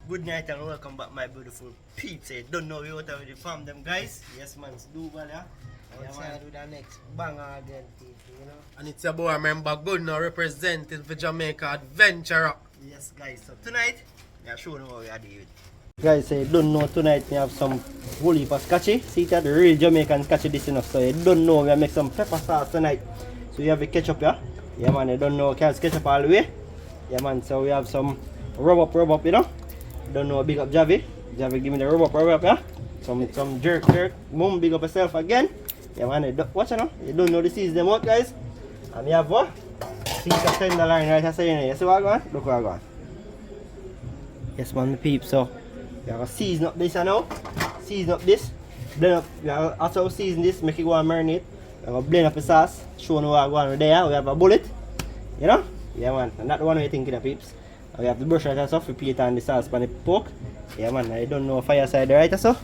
Good night and welcome back, my beautiful peeps. I don't know you out with the farm them guys. Yes man, it's do well, yeah. Outside with the next banger again, people, you know. And it's your boy, remember, good now representing for Jamaica Adventure. Yes guys, so tonight, we are showing what we are doing. Guys, I don't know tonight we have some whole heap of scotchy. See that the real Jamaican scotchy this enough. So I don't know we are make some pepper sauce tonight. So you have a ketchup, yeah? Yeah man, I don't know can ketchup all the way. Yeah man, so we have some rub up, you know. Don't know, big up Javi. Javi give me the rub up, yeah? Some jerk. Mom, big up yourself again. Yeah man, watch it now. You don't know the season them out guys. And we have what? Piece of tenderloin right here. You see what I got? Look what I got. Yes man, the peeps. So we have to season up this now. Season up this. Blend up. We have after we season this, make it go and marinate. We have to blend up the sauce. Show you what I got there. We have a bullet. You know? Yeah man, and that's the one we're thinking of peeps. We have the brush right and stuff, repeat on the sauce on the pork. Yeah man, I don't know fire side right or so.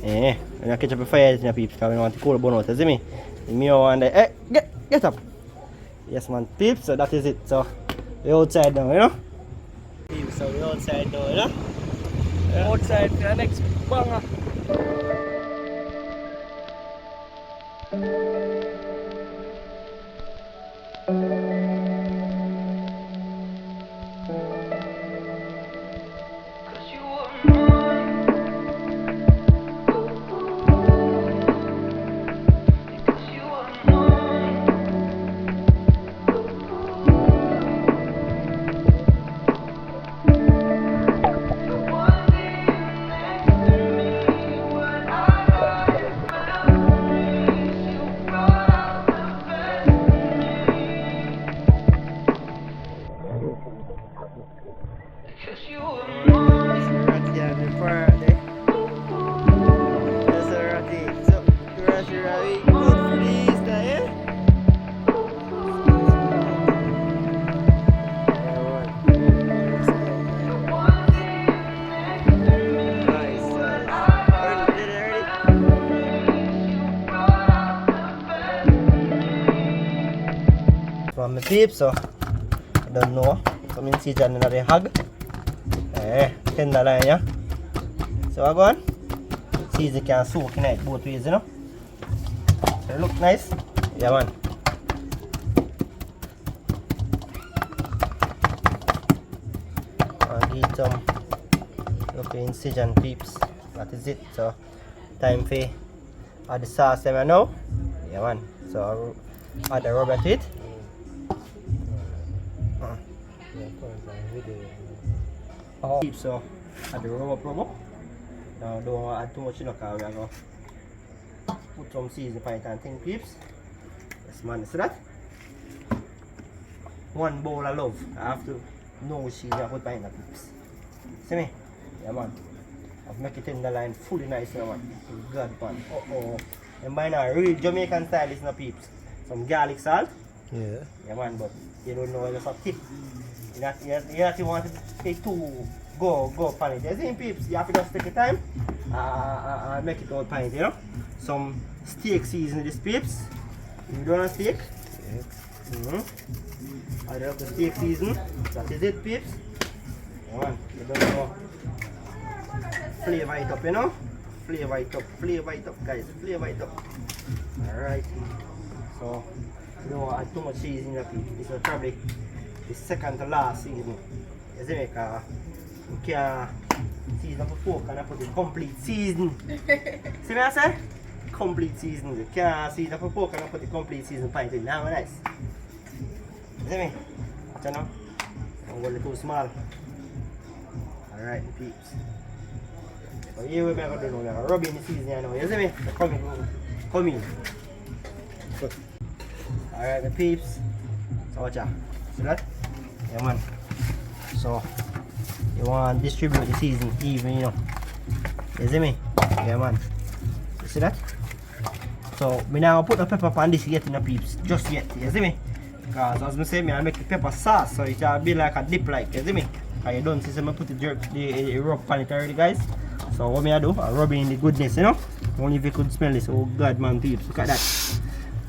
Eh, when I catch up a fire in the peeps, because we want to cool the bone out, you see me? Me want the, hey, get up. Yes man, peeps, so that is it. So, we outside now, you know? Peeps, so we outside now, you know? Outside for the next banger. From the peeps, so I don't know. Some incision in the hug. Tenderloin, yeah. So I go on. Season can soak in it both ways, you know. So it look nice. Yeah man. I'll get some look incision peeps. That is it. So time for add the sauce them now. Yeah man. So I'll add the rubber to it. Oh, so add the rub up. Now don't want to add too much, you know, because we are going to put some seasoning on it and thing, peeps. Yes man, see that? One bowl of love. I have to know which seasoning I put on it, peeps. See me? Yeah man. I've make it in the line fully nice now man. God man. And by now, real Jamaican style is no peeps. Some garlic salt. Yeah. Yeah man, but you don't know it's a tip. You have to want to take two go pan it. You see peeps, you have to just take your time and make it out pan it, you know. Some steak seasoning this peeps. You don't want steak? Yeah. I have the steak season. That is it peeps. Yeah man, you don't know. Flavor it up, you know. Flavor it up guys. Flavor it up. Alright. So you don't add too much seasoning in peeps. This is probably the second to last season. You see me? Because you can't season for pork and I put the complete season. See me I say? Complete season. You can't season for pork and I put the complete season pint in. Now nice. You see me? Watch out now. Don't go too small. Alright peeps. So here we are going to do now. Rub in the season now. You see me? Come in. Alright the peeps. So watch out. See that? Yeah man. So you want to distribute the season even, you know. You see me? Yeah man. You see that? So me now put the pepper on this yet in the peeps. Just yet. You see me? Because as I say, I make the pepper sauce so it will be like a dip like. You see me? Because you don't see me put the rub on it already guys. So what me I do? I rub in the goodness, you know. Only if you could smell this. Oh god man peeps. Look at that.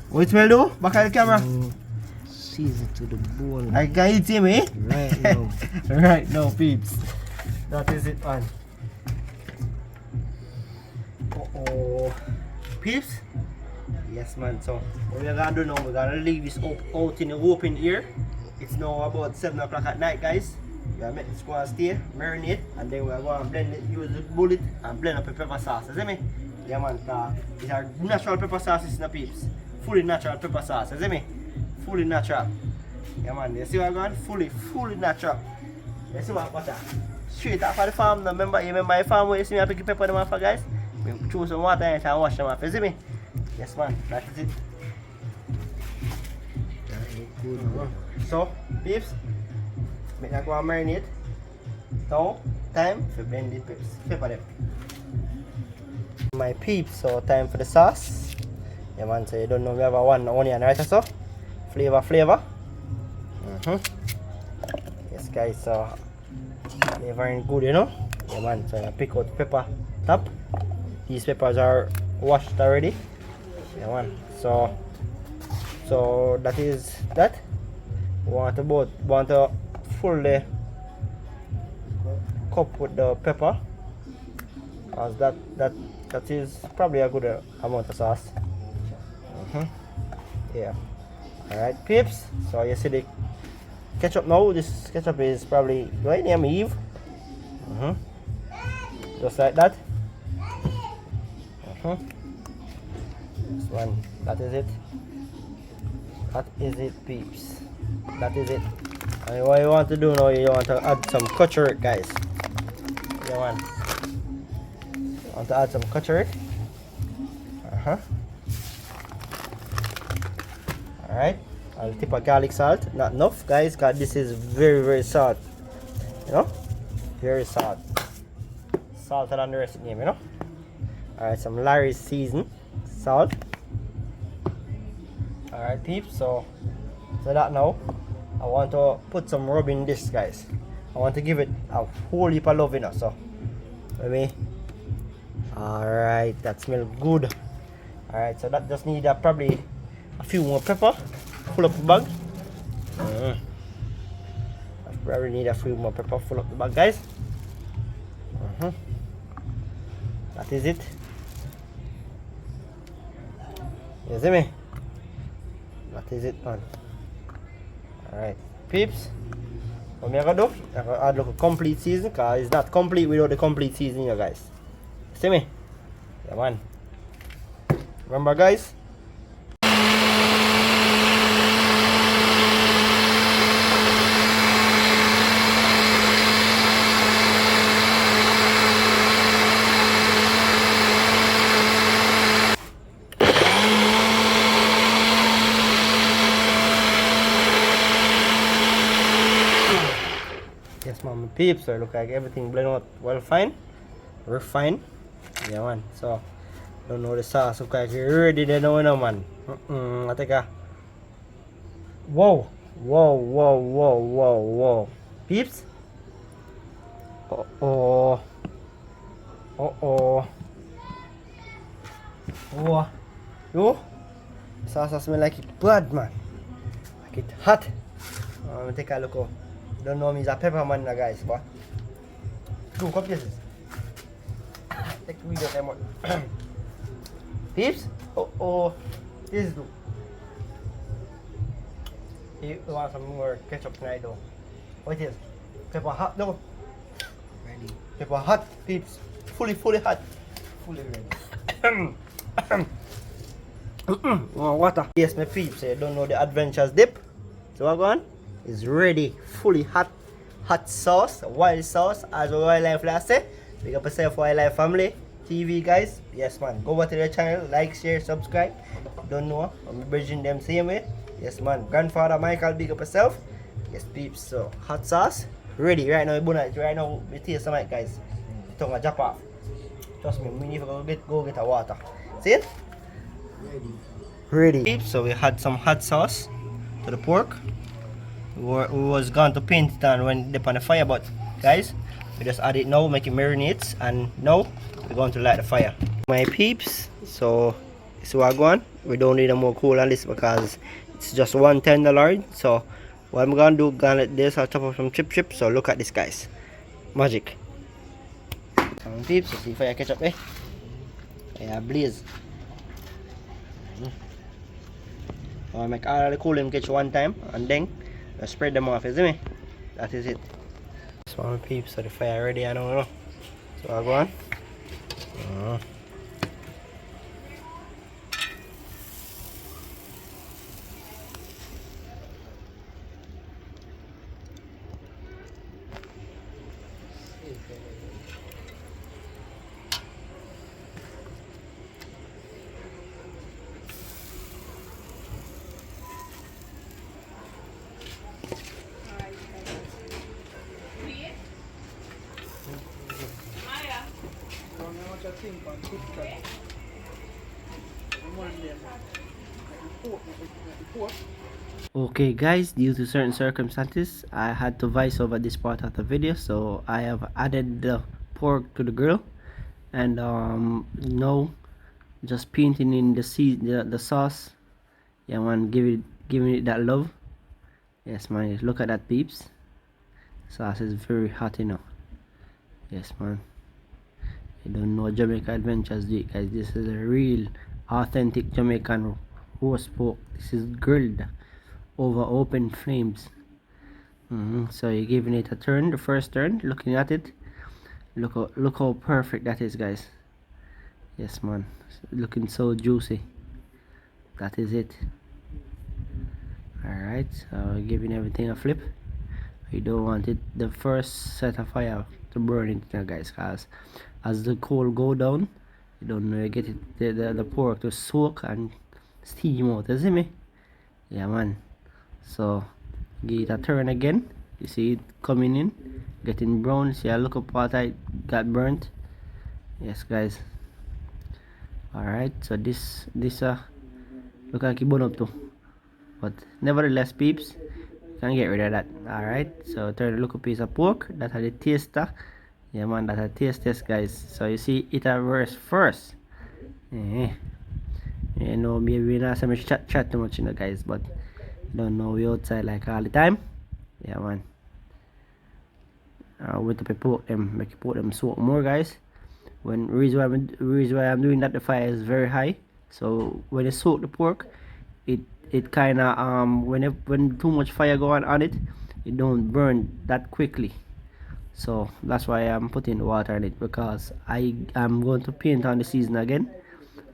What it smell do? Back at the camera. Season to the bone. I can eat him, eh? Right now. Right now, peeps. That is it, man. Oh, peeps. Yes, man. So what we're gonna do now, we're gonna leave this out in the open air. It's now about 7 o'clock at night, guys. We're gonna make this squad stay, marinate, and then we're gonna blend it, use the bullet and blend up the pepper sauce. You see me? Yeah, man. It's our natural pepper sauce, is the peeps. Fully natural pepper sauce. You see me? Fully natural. Yeah, man. You see what I'm going? Fully natural. You see what butter? Straight out of the farm. Now, remember the farm where you see me pick pepper them off, guys? We choose some water and wash them off. You see me? Yes, man. That is it. So, peeps, make that go and marinate. Now, time for blend the pepper them. My peeps, so time for the sauce. Yeah, man, so you don't know, we have a one onion, right? So, flavor. Yes, guys, so flavoring good, you know. Yeah, man, so I pick out the pepper top. These peppers are washed already. Yeah, man, so that is that. Want to fill the cup with the pepper, as that is probably a good amount of sauce. Yeah. Alright, peeps. So you see the ketchup now. This ketchup is probably right near me Eve. Just like that. This one. That is it. That is it, peeps. That is it. And what you want to do now, you want to add some cutcheric, guys. You want to add some cutcheric. Alright. I'll tip of garlic salt. Not enough, guys, because this is very salt. You know? Very salt. Salted than the rest of the name, you know? Alright, some Larry's season. Salt. Alright, peeps, so that now I want to put some rub in this, guys. I want to give it a whole heap of love, you know. So let me. Alright, that smells good. Alright, so that just need probably a few more pepper. Full up the bag. I probably need a few more pepper. Full up the bag, guys. That is it. You see me? That is it, man. Alright, peeps. What I'm gonna do? I'm gonna add like a complete season, because it's not complete without the complete season, you guys. See me? Yeah, man. Remember, guys? Yes, mom and peeps, so look like everything blend out well fine. Refine. Yeah, man. So don't know the sauce look like you're ready to know, man. I think whoa. Peeps. Oh. Yo. Sauce smell like it bad, man. Like it hot. Let me take a look. Don't know me, it's a pepper man, guys, but 2 cup pieces. Take the video time out. Peeps? This is 2. You want some more ketchup tonight, though? What is? Pepper hot, though. Ready. Pepper hot, peeps. Fully hot. Fully ready. Water. Yes, my peeps, you don't know the adventures dip. So what going on? Is ready, fully hot sauce, wild sauce, as Wildlife last say. Big up yourself, Wildlife Family TV, guys. Yes, man, go over to their channel, like, share, subscribe. Don't know, I'm bridging them same way. Yes, man, grandfather Michael, big up yourself. Yes, peeps, so hot sauce ready right now. Right now we taste some, guys. The tongue a drop off. Trust me, we need to go get a water. See it? Ready. Peeps, so we had some hot sauce to the pork. We was going to paint it on when they on the fire, but guys, we just add it now, make it marinate, and now we're going to light the fire. My peeps, so we're going. We don't need a more cool on this because it's just one $10. So what I'm gonna do, gonna let this, I'll chop up some chip. So look at this, guys. Magic. Peeps, see fire catch up, eh? Yeah, blaze. I make all the cooling catch one time and then I spread them off, you see me? That is it. Small peeps, so the fire ready, I don't know. So I go on. Okay guys, due to certain circumstances I had to voice over this part of the video, so I have added the pork to the grill and now just painting in the sauce. Yeah man, giving it that love. Yes man, look at that peeps. Sauce is very hot, you know. Yes man, you don't know Jamaica Adventures do it, guys. This is a real authentic Jamaican roast pork. This is grilled over open flames. So you're giving it a turn, the first turn, looking at it. Look how perfect that is, guys. Yes man, looking so juicy. That is it. Alright, so giving everything a flip. You don't want it the first set of fire to burn it now, guys, cause as the coal go down, you don't know, you get it the pork to soak and steam out, you see me? Yeah man, so give it a turn again. You see it coming in, getting brown. See, I look up what I got burnt. Yes guys. Alright, so this look like it burn up too, but nevertheless peeps, can get rid of that. Alright, so turn the look a piece of pork that had a taster. Yeah man, that had taste test, guys. So you see it a verse first. You know, maybe not so much chat too much, you know guys, but don't know we outside like all the time. Yeah man, with the pork them, make pork them soak more, guys. When reason why I'm doing that, the fire is very high, so when you soak the pork, it kind of when too much fire go on it, it don't burn that quickly. So that's why I'm putting the water in it, because I am going to paint on the season again,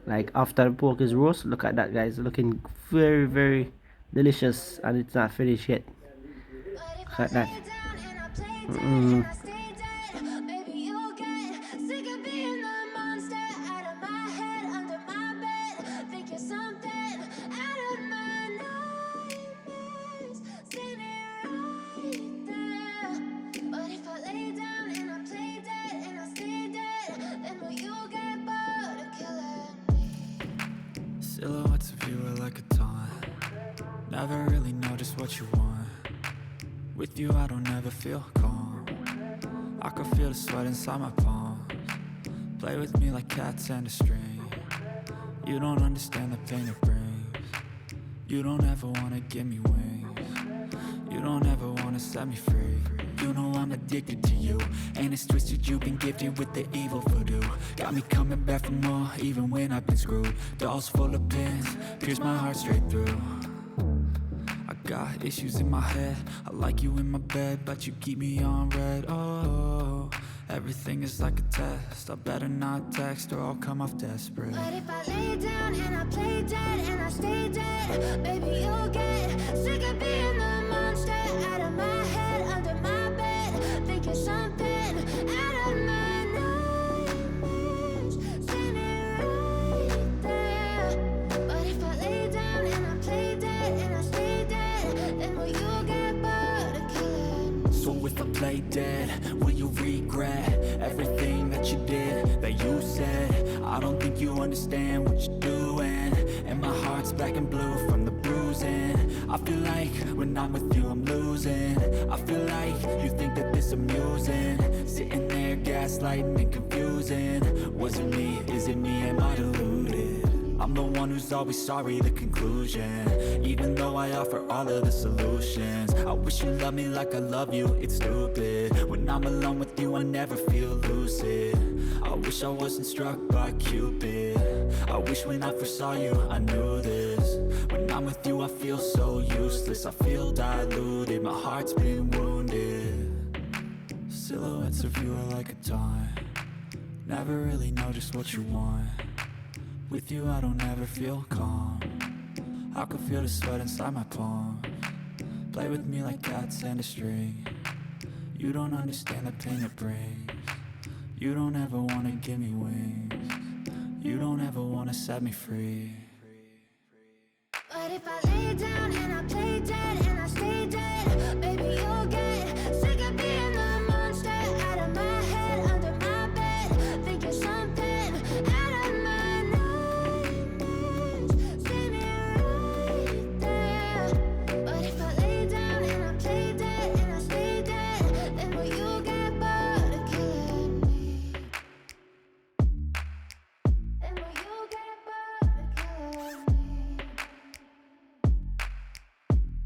like after the pork is roast. Look at that, guys, looking very delicious, and it's not finished yet. Look at that. Silhouettes of you are like a taunt. Never really know just what you want. With you I don't ever feel calm. I can feel the sweat inside my palms. Play with me like cats and a string. You don't understand the pain it brings. You don't ever wanna give me wings. You don't ever wanna set me free. You know I'm addicted to you, and it's twisted, you've been gifted with the evil voodoo. Got me coming back for more, even when I've been screwed. Dolls full of pins, pierce my heart straight through. I got issues in my head, I like you in my bed, but you keep me on red. Oh, everything is like a test, I better not text or I'll come off desperate. But if I lay down and I play dead and I stay dead, baby you'll get sick of being the monster out of my head, under my bed, thinking something out of my nightmares, standing right there. But if I lay down and I play dead and I stay dead, then will you get bored of killing? So if I play dead, will you regret everything that you did, that you said? I don't think you understand what you're doing, and my heart's black and blue from the bruising. I feel like when I'm with you I'm losing. I feel like you think that this amusing, sitting there gaslighting and confusing. Was it me? Is it me? Am I deluded? I'm the one who's always sorry, the conclusion. Even though I offer all of the solutions, I wish you loved me like I love you, it's stupid. When I'm alone with you I never feel lucid. wish I wasn't struck by Cupid. I wish when I first saw you I knew this. When I'm with you I feel so useless, I feel diluted, my heart's been wounded. Silhouettes of you are like a taunt, never really know just what you want. With you I don't ever feel calm, I can feel the sweat inside my palms. Play with me like cats and a string, you don't understand the pain it brings. You don't ever wanna give me wings, you don't ever wanna set me free. But if I lay down and I play dead and I stay dead, baby, you'll get sick of being the monster out of my head, under my bed, thinking something out of my nightmares. See me right there. But if I lay down and I play dead and I stay dead, then will you get bored of killing me? Then will you get bored of killing me?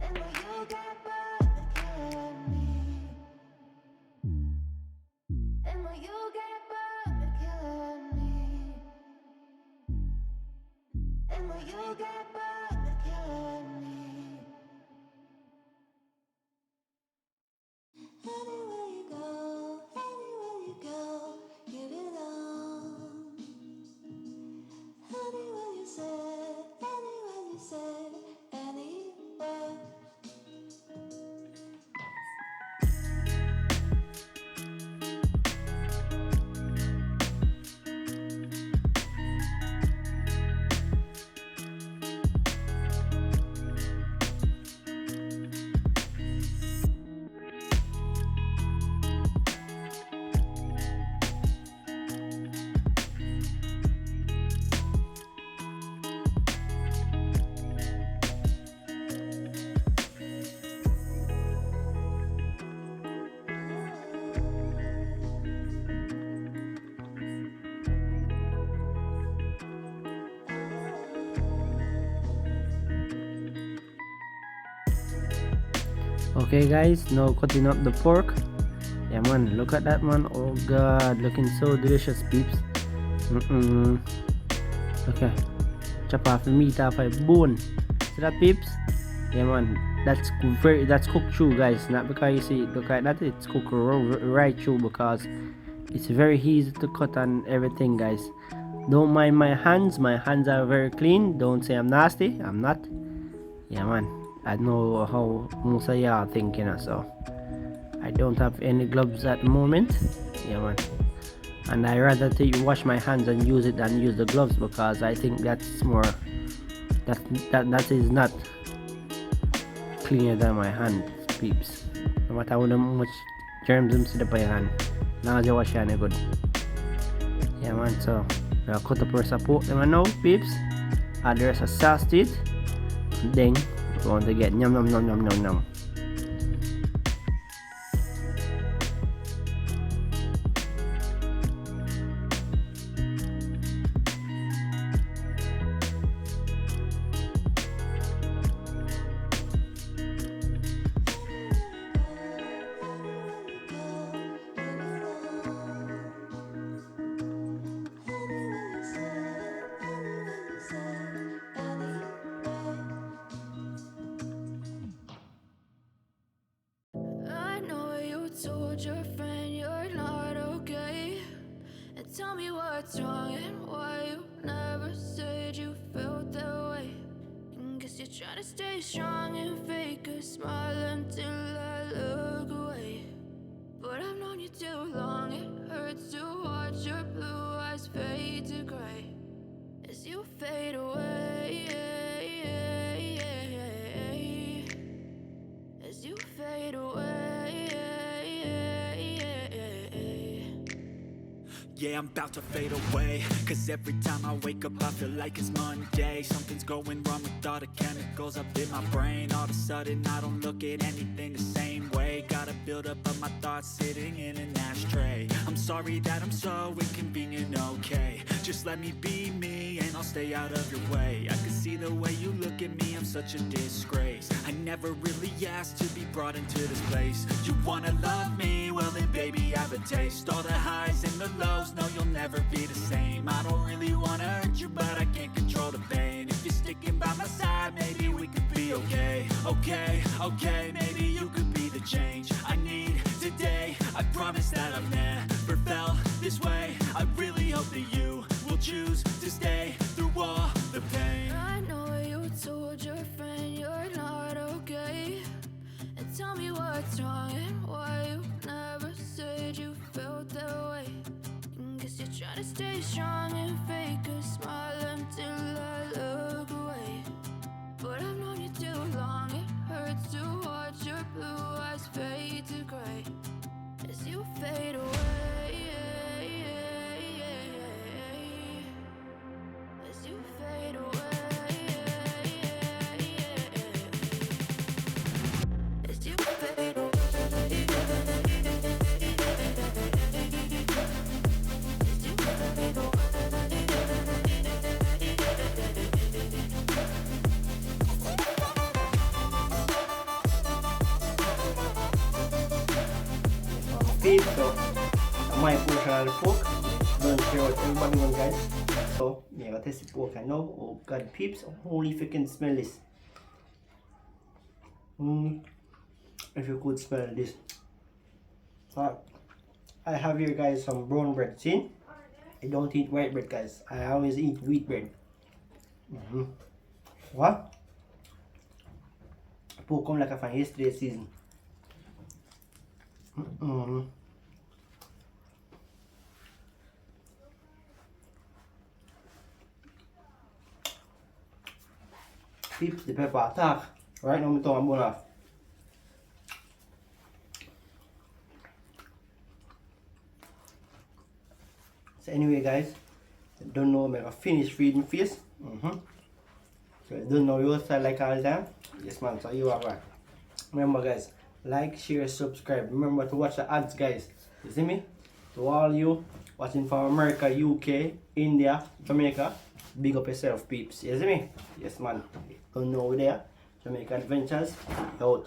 And will you get bored of killing me? And will you get bored of killing me? And will you get bored of killing me? Anywhere you go, you belong. Anywhere you said, anywhere. Okay guys, now cutting up the pork. Yeah man, look at that man. Oh god, looking so delicious, peeps. Okay, chop off the meat off a bone. See that, peeps? Yeah man, that's cooked through, guys. Not because you see, look at that, it's cooked right through, because it's very easy to cut and everything, guys. Don't mind my hands are very clean. Don't say I'm nasty, I'm not. Yeah man, I know how most of y'all think, you know, so I don't have any gloves at the moment. Yeah man, and I rather wash my hands and use it than use the gloves, because I think that's more, that is not cleaner than my hand, peeps. No matter how much germs them sit up on your hand, now you wash your hand good. Yeah man, so I'll cut up the rest of pork them now, peeps. Add the rest of sauce to it, and then we're going to get yum yum yum yum yum yum. I know you told your friend you're not okay, and tell me what's wrong and why you never said you felt that way. And guess you're trying to stay strong and fake a smile until I look away. But I've known you too long, it hurts to watch your blue eyes fade to gray as you fade away, as you fade away. Yeah, I'm about to fade away, cause every time I wake up I feel like it's Monday. Something's going wrong with all the chemicals up in my brain. All of a sudden I don't look at anything the same way. Gotta build up of my thoughts sitting in an ashtray. I'm sorry that I'm so inconvenient, okay. Just let me be me and I'll stay out of your way. I can see the way you look at me, I'm such a disgrace. I never really asked to be brought into this place. You wanna love me? Well then baby, have a taste. All the highs and the lows, no you'll never be the okay, okay, maybe you could be the change I need today. I promise that I've never felt this way. I really hope that you will choose to stay through all the pain. I know you told your friend you're not okay, and tell me what's wrong and why you never said you felt that way. Guess you're trying to stay strong and fake a smile until I look away. But I've known you too long, it hurts to watch your blue eyes fade to gray as you fade away. As you fade away. As you fade away. Peeps, so my portion of the pork. Don't care what everybody wants, guys. So yeah, I'll taste the pork. I know. Oh God, peeps, only if you can smell this. If you could smell this. I have here, guys, some brown bread. See, I don't eat white bread, guys. I always eat wheat bread. What? Pork come like a from yesterday's season. Peeps, the pepper attack. Right now, I'm throwing my bone off. So anyway, guys, I don't know, I'm finish feeding face. So I don't know your style like all the time. Yes, man. So you are right. Remember, guys, like, share, subscribe. Remember to watch the ads, guys. You see me? To all you watching from America, UK, India, Jamaica, big up yourself, peeps. You see me? Yes, man. Don't know over there. Jamaican Adventures out.